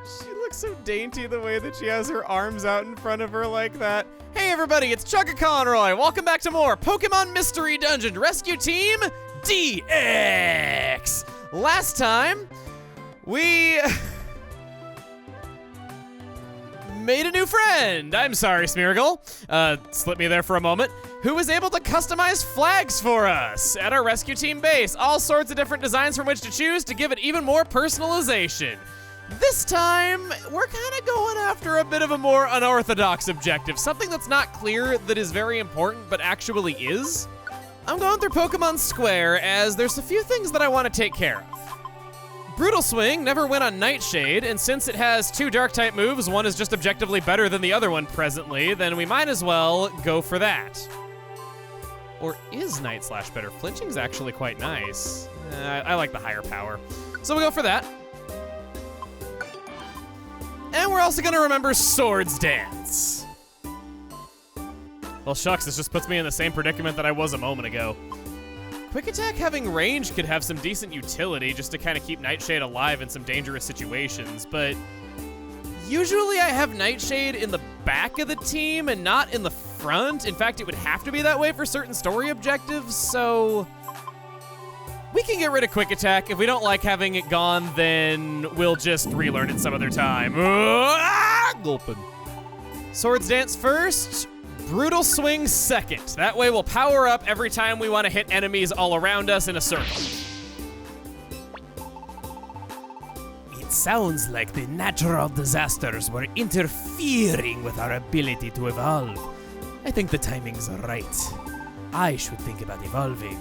She looks so dainty the way that she has her arms out in front of her like that. Hey everybody, it's Chugga Conroy. Welcome back to more Pokemon Mystery Dungeon Rescue Team DX. Last time, we made a new friend. I'm sorry, Smeargle. Slip me there for a moment. Who was able to customize flags for us at our rescue team base. All sorts of different designs from which to choose to give it even more personalization. This time, we're kind of going after a bit of a more unorthodox objective, something that's not clear that is very important, but actually is. I'm going through Pokemon Square as there's a few things that I want to take care of. Brutal Swing never went on Nightshade, and since it has two Dark-type moves, one is just objectively better than the other one presently, then we might as well go for that. Or is Night Slash better? Flinching's actually quite nice. I like the higher power. So we'll go for that. And we're also gonna remember Swords Dance. Well, shucks, this just puts me in the same predicament that I was a moment ago. Quick Attack having range could have some decent utility just to kind of keep Nightshade alive in some dangerous situations, but usually I have Nightshade in the back of the team and not in the front. In fact, it would have to be that way for certain story objectives, so we can get rid of Quick Attack. If we don't like having it gone, then we'll just relearn it some other time. Gulpin. Swords Dance first, Brutal Swing second. That way we'll power up every time we want to hit enemies all around us in a circle. It sounds like the natural disasters were interfering with our ability to evolve. I think the timing's right. I should think about evolving.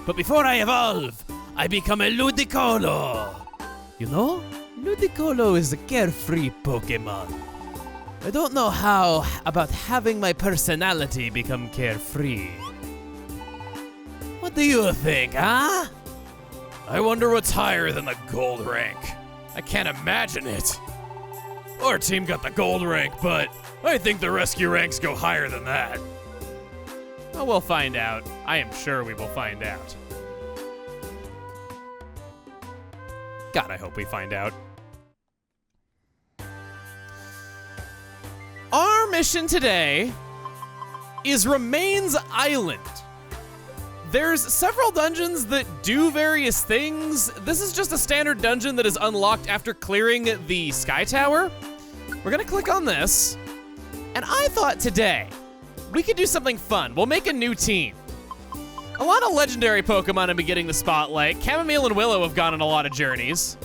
But before I evolve, I become a Ludicolo. You know, Ludicolo is a carefree Pokemon. I don't know how about having my personality become carefree. What do you think, huh? I wonder what's higher than the gold rank. I can't imagine it. Our team got the gold rank, but I think the rescue ranks go higher than that. Oh, we'll find out. I am sure we will find out. God, I hope we find out. Our mission today is Remains Island. There's several dungeons that do various things. This is just a standard dungeon that is unlocked after clearing the Sky Tower. We're gonna click on this, and I thought today we could do something fun. We'll make a new team. A lot of legendary Pokemon have been getting the spotlight. Chamomile and Willow have gone on a lot of journeys,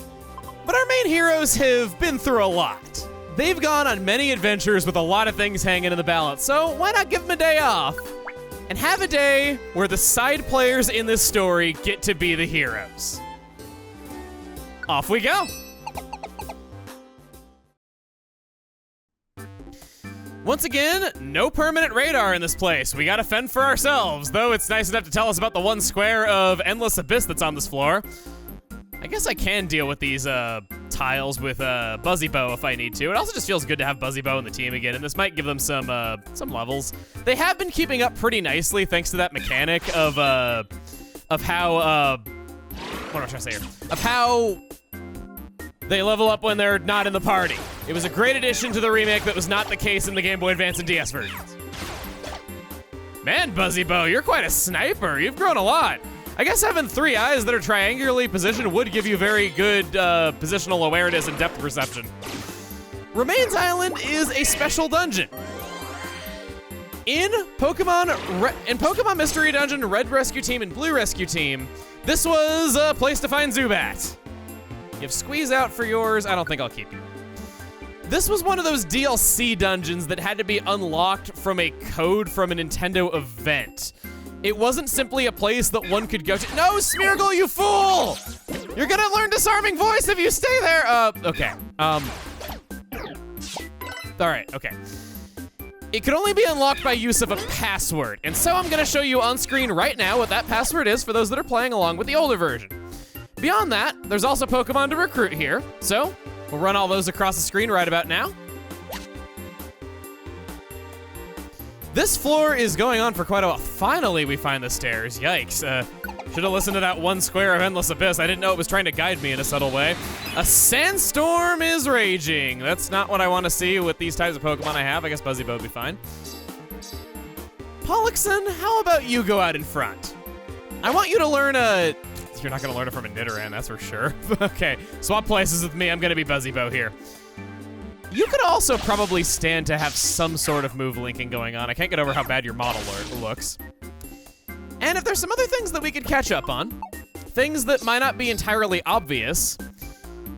but our main heroes have been through a lot. They've gone on many adventures with a lot of things hanging in the balance, so why not give them a day off and have a day where the side players in this story get to be the heroes. Off we go. Once again, no permanent radar in this place. We gotta fend for ourselves, though it's nice enough to tell us about the one square of endless abyss that's on this floor. I guess I can deal with these tiles with Buzzy Bow if I need to. It also just feels good to have Buzzy Bow in the team again, and this might give them some levels. They have been keeping up pretty nicely thanks to that mechanic of how what am I trying to say here? Of how they level up when they're not in the party. It was a great addition to the remake that was not the case in the Game Boy Advance and DS versions. Man, Buzzy Bow, you're quite a sniper. You've grown a lot. I guess having 3 eyes that are triangularly positioned would give you very good positional awareness and depth perception. Remains Island is a special dungeon. In Pokemon Mystery Dungeon, Red Rescue Team and Blue Rescue Team, this was a place to find Zubat. You have Squeeze Out for yours. I don't think I'll keep you. This was one of those DLC dungeons that had to be unlocked from a code from a Nintendo event. It wasn't simply a place that one could go to. No, Smeargle, you fool! You're gonna learn Disarming Voice if you stay there. Okay. All right, okay. It could only be unlocked by use of a password, and so I'm gonna show you on screen right now what that password is for those that are playing along with the older version. Beyond that, there's also Pokemon to recruit here, so we'll run all those across the screen right about now. This floor is going on for quite a while. Finally, we find the stairs. Yikes. Should have listened to that one square of Endless Abyss. I didn't know it was trying to guide me in a subtle way. A sandstorm is raging. That's not what I want to see with these types of Pokemon I have. I guess Buzzy Bow would be fine. Pollixen, how about you go out in front? I want you to learn a... You're not going to learn it from a Nidoran, that's for sure. Okay, swap places with me. I'm going to be Buzzy Bow here. You could also probably stand to have some sort of move linking going on. I can't get over how bad your model looks. And if there's some other things that we could catch up on, things that might not be entirely obvious,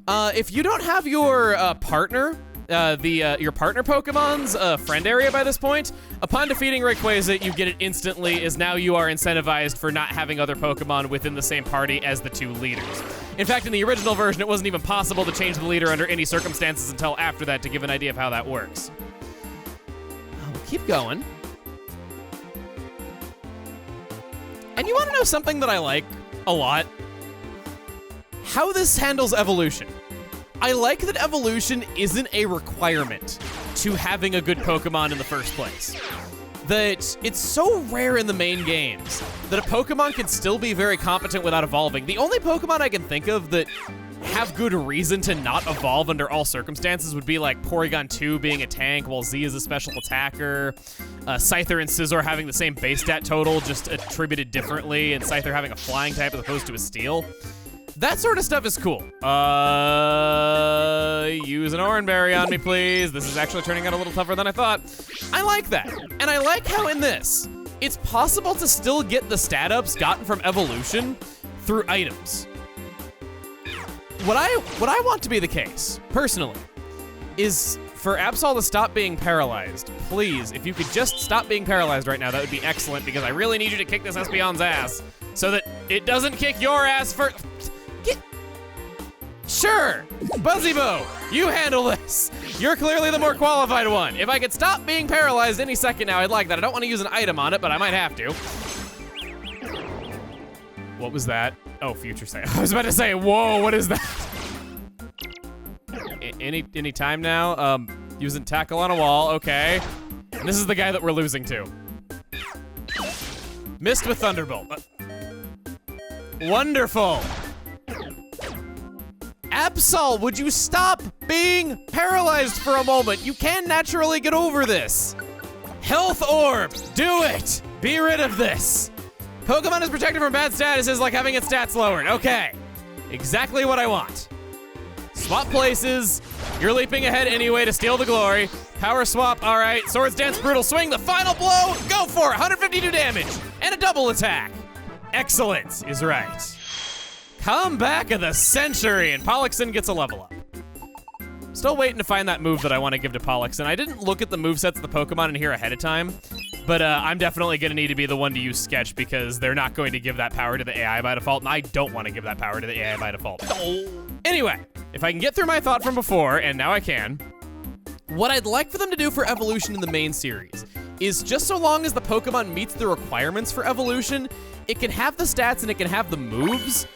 if you don't have your partner, your partner Pokemon's friend area by this point, upon defeating Rayquaza, you get it instantly, as now you are incentivized for not having other Pokemon within the same party as the two leaders. In fact, in the original version, it wasn't even possible to change the leader under any circumstances until after that to give an idea of how that works. We'll keep going. And you want to know something that I like a lot? How this handles evolution. I like that evolution isn't a requirement to having a good Pokemon in the first place. That it's so rare in the main games that a Pokemon can still be very competent without evolving. The only Pokemon I can think of that have good reason to not evolve under all circumstances would be like Porygon 2 being a tank while Z is a special attacker, Scyther and Scizor having the same base stat total, just attributed differently, and Scyther having a flying type as opposed to a steel. That sort of stuff is cool. Use an Oranberry on me, please. This is actually turning out a little tougher than I thought. I like that. And I like how in this, it's possible to still get the stat ups gotten from evolution through items. What I want to be the case, personally, is for Absol to stop being paralyzed. Please, if you could just stop being paralyzed right now, that would be excellent, because I really need you to kick this Espeon's ass so that it doesn't kick your ass for... Sure, Buzzy Bow, you handle this. You're clearly the more qualified one. If I could stop being paralyzed any second now, I'd like that. I don't want to use an item on it, but I might have to. What was that? Oh, future sight. I was about to say, whoa, what is that? Any time now? Using tackle on a wall, okay. And this is the guy that we're losing to. Missed with Thunderbolt. Wonderful. Absol, would you stop being paralyzed for a moment? You can naturally get over this. Health Orb, do it. Be rid of this. Pokemon is protected from bad statuses like having its stats lowered. Okay, exactly what I want. Swap places. You're leaping ahead anyway to steal the glory. Power swap, all right. Swords Dance, Brutal Swing, the final blow. Go for it, 152 damage and a double attack. Excellent is right. Comeback of the century, and Pollixen gets a level up. Still waiting to find that move that I want to give to Pollixen. I didn't look at the movesets of the Pokemon in here ahead of time, but I'm definitely going to need to be the one to use Sketch because they're not going to give that power to the AI by default, and I don't want to give that power to the AI by default. Anyway, if I can get through my thought from before, and now I can, what I'd like for them to do for evolution in the main series is just so long as the Pokemon meets the requirements for evolution, it can have the stats and it can have the moves,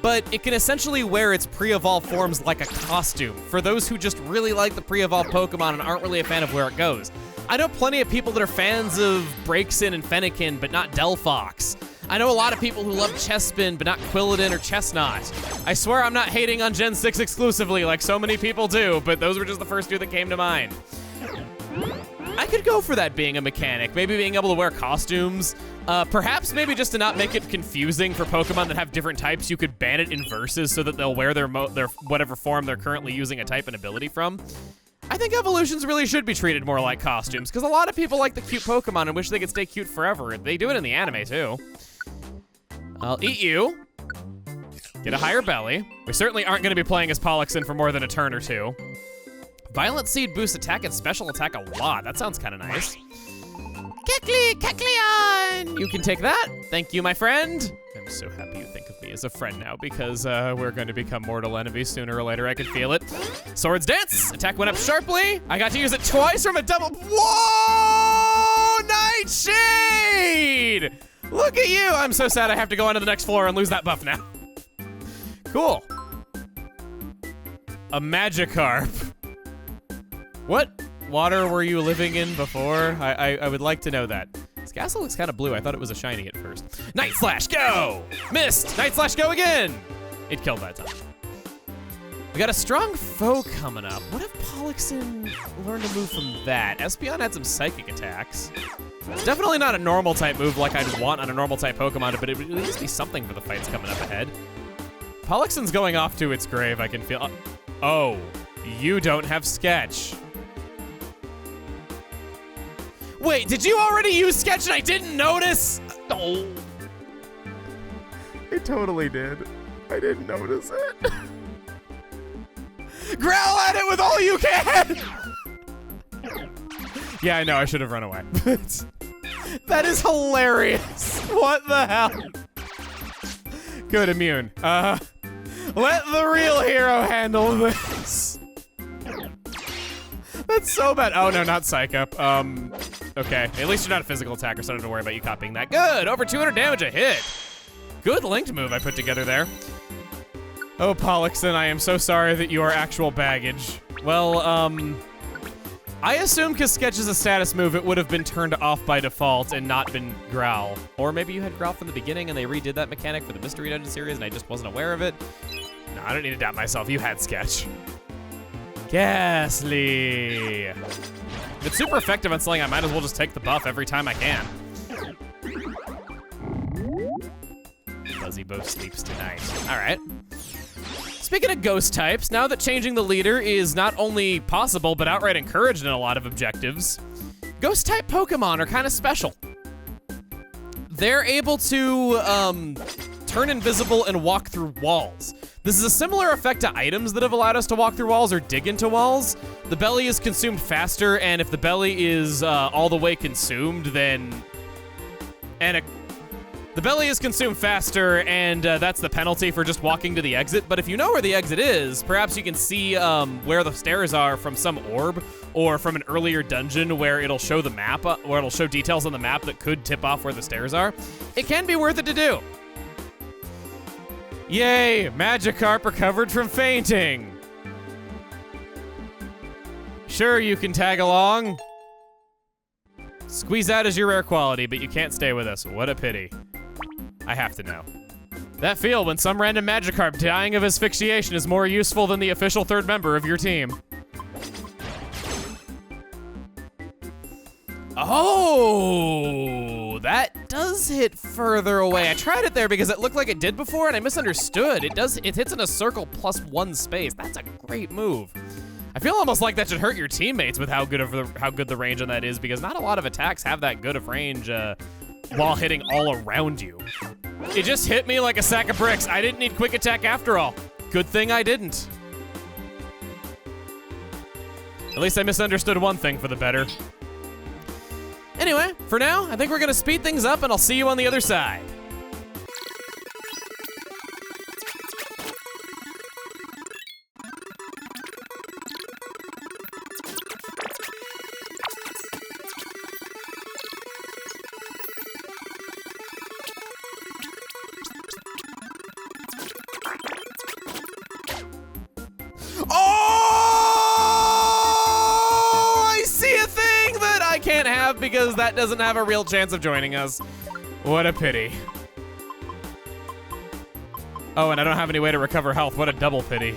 but it can essentially wear its pre-evolved forms like a costume for those who just really like the pre-evolved Pokemon and aren't really a fan of where it goes. I know plenty of people that are fans of Braixen and Fennekin, but not Delphox. I know a lot of people who love Chespin, but not Quilladin or Chestnut. I swear I'm not hating on Gen 6 exclusively like so many people do, but those were just the first two that came to mind. I could go for that being a mechanic, maybe being able to wear costumes. Perhaps maybe just to not make it confusing for Pokemon that have different types, you could ban it in verses so that they'll wear their whatever form they're currently using a type and ability from. I think evolutions really should be treated more like costumes, because a lot of people like the cute Pokemon and wish they could stay cute forever. They do it in the anime, too. I'll eat you. Get a higher belly. We certainly aren't going to be playing as Pollixen for more than a turn or two. Violent Seed boosts attack and special attack a lot. That sounds kind of nice. Kecleon! You can take that. Thank you, my friend. I'm so happy you think of me as a friend now because we're going to become mortal enemies sooner or later. I can feel it. Swords Dance. Attack went up sharply. I got to use it twice from a double. Whoa! Nightshade! Look at you. I'm so sad I have to go on to the next floor and lose that buff now. Cool. A Magikarp. What water were you living in before? I would like to know that. Scastle looks kind of blue. I thought it was a shiny at first. Night Slash, go! Missed! Night Slash, go again! It killed that time. We got a strong foe coming up. What if Pollixen learned to move from that? Espeon had some psychic attacks. It's definitely not a normal type move like I'd want on a normal type Pokemon, but it would at least be something for the fights coming up ahead. Pollixen's going off to its grave, I can feel. Oh, you don't have Sketch. Wait, did you already use Sketch and I didn't notice? Oh. I totally did. I didn't notice it. Growl at it with all you can! Yeah, I know, I should have run away. That is hilarious. What the hell? Good, immune. Let the real hero handle this. That's so bad. Oh no, not Psych Up. Okay, at least you're not a physical attacker, so I don't have to worry about you copying that. Good, over 200 damage a hit. Good linked move I put together there. Oh, Pollixen, I am so sorry that you are actual baggage. Well, I assume because Sketch is a status move, it would have been turned off by default and not been Growl. Or maybe you had Growl from the beginning and they redid that mechanic for the Mystery Dungeon series and I just wasn't aware of it. No, I don't need to doubt myself. You had Sketch. Ghastly. If it's super effective on something, I might as well just take the buff every time I can. Buzzy Bo sleeps tonight. All right. Speaking of ghost types, now that changing the leader is not only possible, but outright encouraged in a lot of objectives, ghost type Pokemon are kind of special. They're able to turn invisible and walk through walls. This is a similar effect to items that have allowed us to walk through walls or dig into walls. The belly is consumed faster, and if the belly is all the way consumed, then... The belly is consumed faster, and that's the penalty for just walking to the exit. But if you know where the exit is, perhaps you can see where the stairs are from some orb, or from an earlier dungeon where it'll show the map, where it'll show details on the map that could tip off where the stairs are. It can be worth it to do. Yay, Magikarp recovered from fainting. Sure, you can tag along. Squeeze out is your rare quality, but you can't stay with us. What a pity. I have to know. That feel when some random Magikarp dying of asphyxiation is more useful than the official third member of your team. Oh, that does hit further away. I tried it there because it looked like it did before and I misunderstood. It hits in a circle plus one space. That's a great move. I feel almost like that should hurt your teammates with how good the range on that is, because not a lot of attacks have that good of range while hitting all around you. It just hit me like a sack of bricks. I didn't need quick attack after all. Good thing I didn't. At least I misunderstood one thing for the better. Anyway, for now, I think we're gonna speed things up and I'll see you on the other side. Because that doesn't have a real chance of joining us. What a pity. Oh, and I don't have any way to recover health. What a double pity.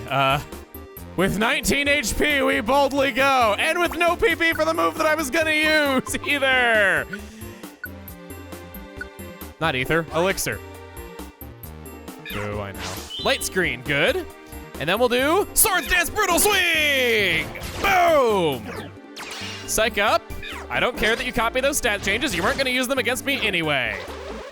With 19 HP, we boldly go. And with no PP for the move that I was gonna use either. Not ether, elixir. Boo, I know. Light screen, good. And then we'll do Swords Dance Brutal Swing! Boom! Psych up. I don't care that you copy those stat changes. You weren't gonna use them against me anyway.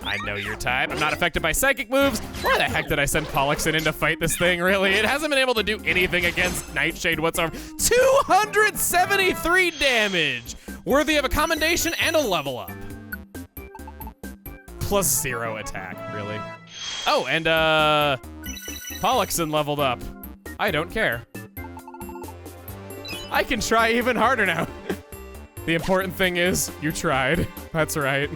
I know your type. I'm not affected by psychic moves. Why the heck did I send Pollixen in to fight this thing, really? It hasn't been able to do anything against Nightshade whatsoever. 273 damage! Worthy of a commendation and a level up. Plus 0 attack, really. Oh, and Pollixen leveled up. I don't care. I can try even harder now. The important thing is, you tried. That's right.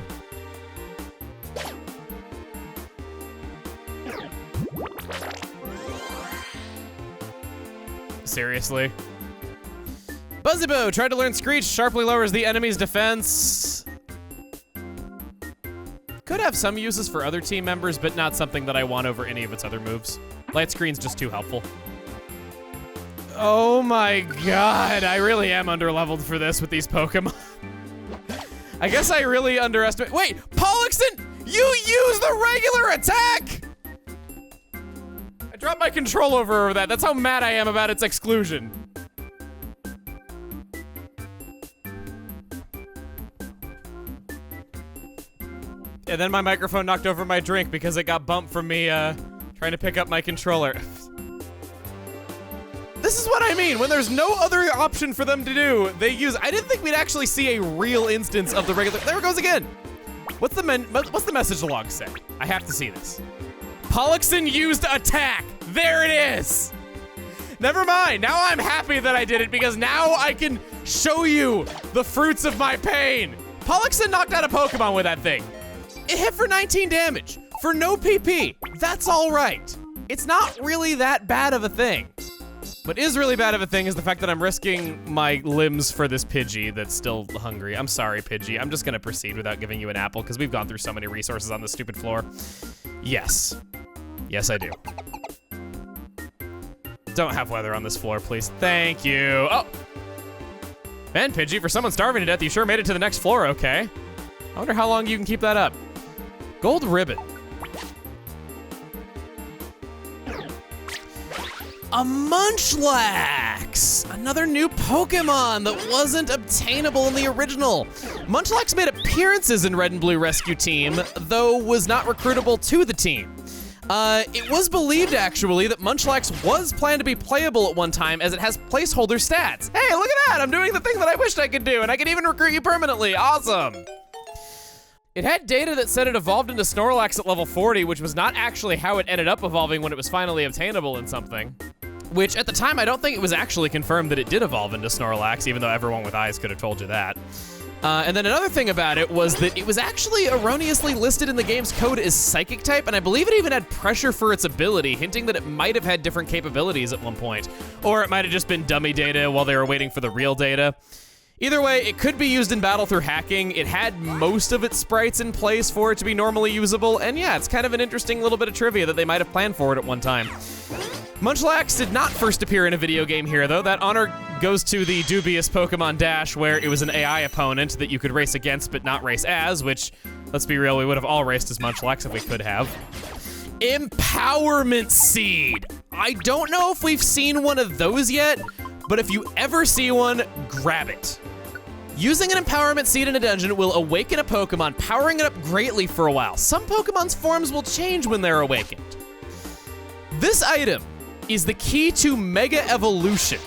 Seriously? Buzzybo tried to learn Screech, sharply lowers the enemy's defense. could have some uses for other team members, but not something that I want over any of its other moves. Light Screen's just too helpful. Oh my god, I really am underleveled for this with these Pokemon. I guess I really underestimate. Wait, Pollexen, you use the regular attack! I dropped my control over that. That's how mad I am about its exclusion. And then my microphone knocked over my drink because it got bumped from me trying to pick up my controller. This is what I mean. When there's no other option for them to do, they use. I didn't think we'd actually see a real instance of the regular. There it goes again. What's the message log say? I have to see this. Pollexen used attack. There it is. Never mind. Now I'm happy that I did it because now I can show you the fruits of my pain. Pollexen knocked out a Pokemon with that thing. It hit for 19 damage for no PP. That's all right. It's not really that bad of a thing. What is really bad of a thing is the fact that I'm risking my limbs for this Pidgey that's still hungry. I'm sorry, Pidgey. I'm just gonna proceed without giving you an apple because we've gone through so many resources on this stupid floor. Yes. Yes, I do. Don't have weather on this floor, please. Thank you. Oh. Man, Pidgey, for someone starving to death, you sure made it to the next floor, okay? I wonder how long you can keep that up. Gold ribbon. A Munchlax! Another new Pokemon that wasn't obtainable in the original. Munchlax made appearances in Red and Blue Rescue Team, though was not recruitable to the team. It was believed, actually, that Munchlax was planned to be playable at one time as it has placeholder stats. Hey, look at that! I'm doing the thing that I wished I could do, and I can even recruit you permanently. Awesome! It had data that said it evolved into Snorlax at level 40, which was not actually how it ended up evolving when it was finally obtainable in something. Which, at the time, I don't think it was actually confirmed that it did evolve into Snorlax, even though everyone with eyes could have told you that. And then another thing about it was that it was actually erroneously listed in the game's code as Psychic type, and I believe it even had pressure for its ability, hinting that it might have had different capabilities at one point. Or it might have just been dummy data while they were waiting for the real data. Either way, it could be used in battle through hacking. It had most of its sprites in place for it to be normally usable, and yeah, it's kind of an interesting little bit of trivia that they might have planned for it at one time. Munchlax did not first appear in a video game here, though. That honor goes to the dubious Pokemon Dash, where it was an AI opponent that you could race against but not race as, which, let's be real, we would have all raced as Munchlax if we could have. Empowerment Seed. I don't know if we've seen one of those yet, but if you ever see one, grab it. Using an Empowerment Seed in a dungeon will awaken a Pokemon, powering it up greatly for a while. Some Pokemon's forms will change when they're awakened. This item is the key to Mega Evolution.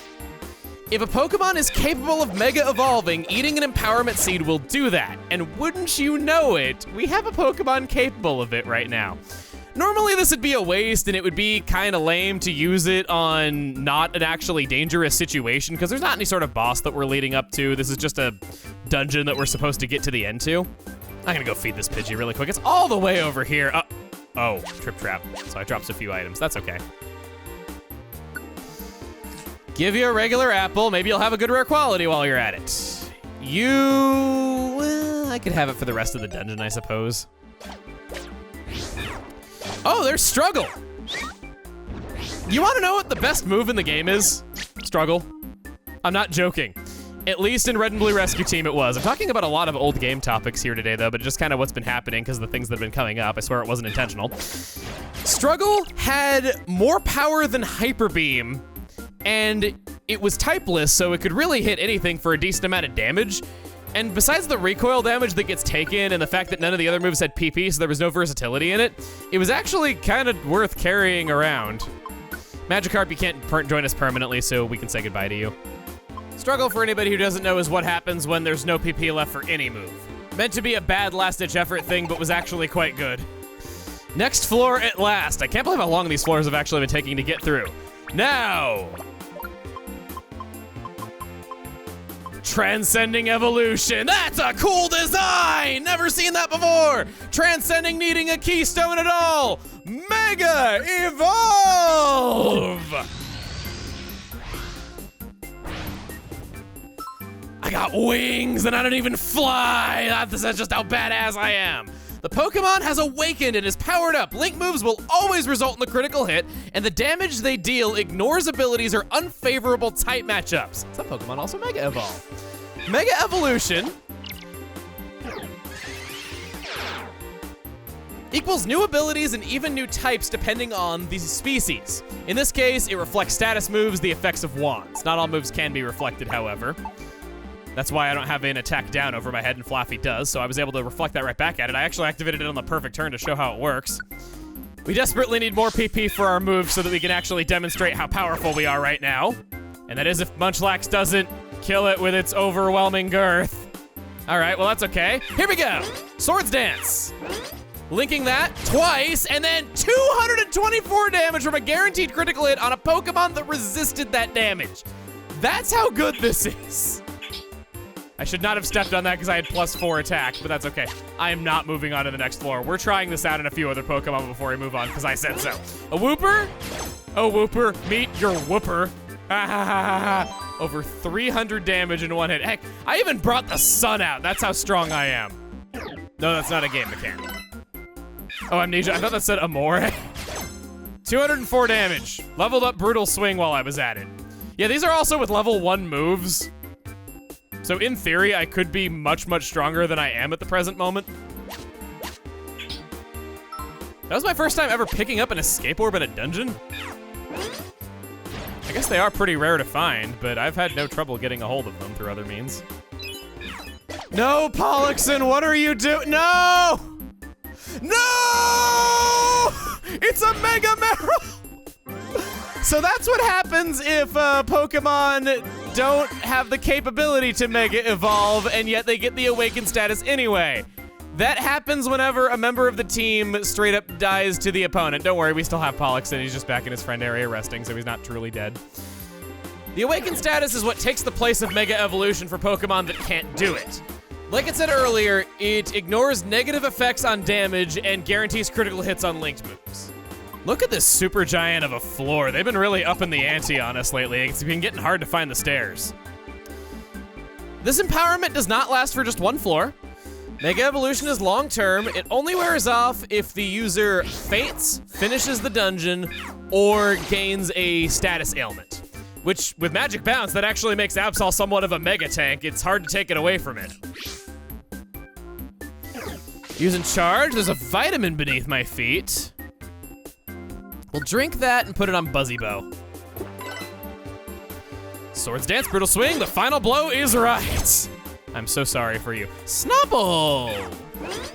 If a Pokemon is capable of Mega Evolving, eating an Empowerment Seed will do that. And wouldn't you know it, we have a Pokemon capable of it right now. Normally this would be a waste and it would be kind of lame to use it on not an actually dangerous situation because there's not any sort of boss that we're leading up to. This is just a dungeon that we're supposed to get to the end to. I'm gonna go feed this Pidgey really quick. It's all the way over here. Oh, Trip Trap. So I dropped a few items. That's okay. Give you a regular apple. Maybe you'll have a good rare quality while you're at it. Well, I could have it for the rest of the dungeon, I suppose. Oh, there's Struggle. You want to know what the best move in the game is? Struggle. I'm not joking. At least in Red and Blue Rescue Team it was. I'm talking about a lot of old game topics here today though, but just kind of what's been happening because of the things that have been coming up. I swear it wasn't intentional. Struggle had more power than Hyper Beam, and it was typeless, so it could really hit anything for a decent amount of damage. And besides the recoil damage that gets taken and the fact that none of the other moves had PP, so there was no versatility in it, it was actually kind of worth carrying around. Magikarp, you can't join us permanently, so we can say goodbye to you. Struggle, for anybody who doesn't know, is what happens when there's no PP left for any move. Meant to be a bad last-ditch effort thing, but was actually quite good. Next floor at last. I can't believe how long these floors have actually been taking to get through. Now! Transcending Evolution. That's a cool design! Never seen that before! Transcending needing a keystone at all! Mega Evolve! I got wings and I don't even fly! That's just how badass I am. The Pokemon has awakened and is powered up. Link moves will always result in the critical hit, and the damage they deal ignores abilities or unfavorable type matchups. Some Pokemon also Mega Evolve. Mega Evolution equals new abilities and even new types depending on the species. In this case, it reflects status moves, the effects of wands. Not all moves can be reflected, however. That's why I don't have an attack down over my head and Flaffy does, so I was able to reflect that right back at it. I actually activated it on the perfect turn to show how it works. We desperately need more PP for our moves so that we can actually demonstrate how powerful we are right now. And that is if Munchlax doesn't kill it with its overwhelming girth. All right, well, that's okay. Here we go. Swords Dance. Linking that twice, and then 224 damage from a guaranteed critical hit on a Pokemon that resisted that damage. That's how good this is. I should not have stepped on that because I had +4 attack, but that's okay. I am not moving on to the next floor. We're trying this out in a few other Pokemon before we move on because I said so. A Wooper? Oh, Wooper, meet your Wooper. Over 300 damage in one hit. Heck, I even brought the sun out. That's how strong I am. No, that's not a game mechanic. Oh, Amnesia, I thought that said Amore. 204 damage. Leveled up Brutal Swing while I was at it. Yeah, these are also with level 1 moves. So in theory, I could be much, much stronger than I am at the present moment. That was my first time ever picking up an escape orb in a dungeon. I guess they are pretty rare to find, but I've had no trouble getting a hold of them through other means. No, Pollexen, what are you doing? No! No! It's a Mega Marrow! So that's what happens if Pokemon don't have the capability to Mega Evolve, and yet they get the Awakened status anyway. That happens whenever a member of the team straight up dies to the opponent. Don't worry, we still have Pollux, and he's just back in his friend area resting, so he's not truly dead. The Awakened status is what takes the place of Mega Evolution for Pokemon that can't do it. Like I said earlier, it ignores negative effects on damage and guarantees critical hits on linked moves. Look at this super giant of a floor. They've been really upping the ante on us lately. It's been getting hard to find the stairs. This empowerment does not last for just one floor. Mega Evolution is long-term. It only wears off if the user faints, finishes the dungeon, or gains a status ailment. Which, with Magic Bounce, that actually makes Absol somewhat of a mega tank. It's hard to take it away from it. Using Charge, there's a vitamin beneath my feet. We'll drink that and put it on Buzzy Bow. Swords Dance, Brutal Swing, the final blow is right. I'm so sorry for you. Snubble!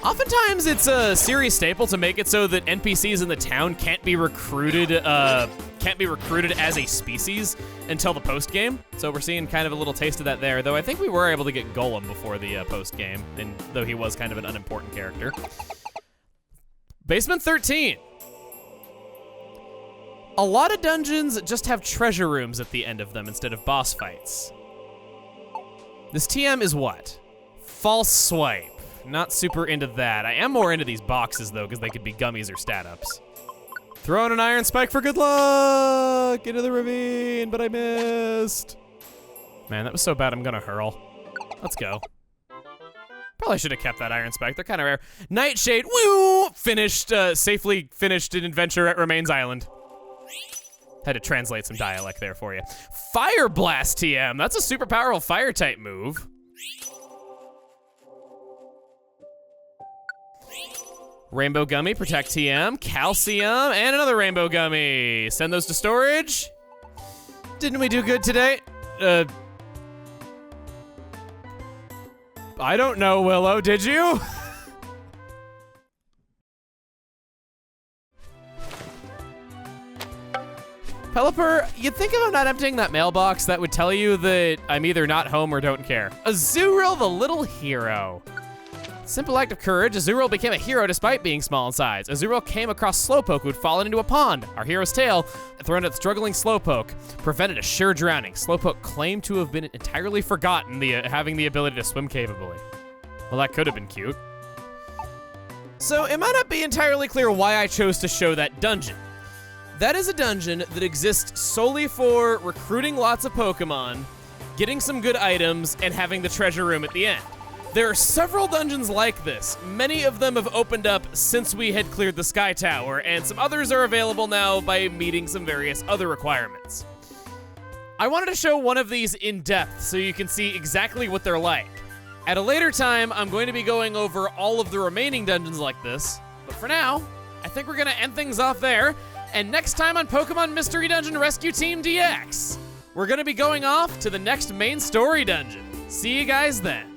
Oftentimes it's a series staple to make it so that NPCs in the town can't be recruited as a species until the post game. So we're seeing kind of a little taste of that there, though I think we were able to get Golem before the post game, and though he was kind of an unimportant character. Basement 13. A lot of dungeons just have treasure rooms at the end of them instead of boss fights. This TM is what? False Swipe. Not super into that. I am more into these boxes though, because they could be gummies or stat ups. Throwing an Iron Spike for good luck into the ravine, but I missed. Man, that was so bad I'm gonna hurl. Let's go. Probably should have kept that Iron Spike. They're kind of rare. Nightshade, woo! Finished, safely finished an adventure at Remains Island. Had to translate some dialect there for you. Fire Blast TM. That's a super powerful fire type move. Rainbow Gummy, Protect TM, Calcium, and another Rainbow Gummy. Send those to storage. Didn't we do good today? I don't know, Willow, did you? Pelipper, you'd think if I'm not emptying that mailbox, that would tell you that I'm either not home or don't care. Azurill the Little Hero. Simple act of courage, Azurill became a hero despite being small in size. Azurill came across Slowpoke who'd fallen into a pond. Our hero's tail, thrown at the struggling Slowpoke, prevented a sure drowning. Slowpoke claimed to have been entirely forgotten having the ability to swim capably. Well, that could have been cute. So it might not be entirely clear why I chose to show that dungeon. That is a dungeon that exists solely for recruiting lots of Pokemon, getting some good items, and having the treasure room at the end. There are several dungeons like this. Many of them have opened up since we had cleared the Sky Tower, and some others are available now by meeting some various other requirements. I wanted to show one of these in depth so you can see exactly what they're like. At a later time, I'm going to be going over all of the remaining dungeons like this, but for now, I think we're gonna end things off there, and next time on Pokemon Mystery Dungeon Rescue Team DX, we're gonna be going off to the next main story dungeon. See you guys then.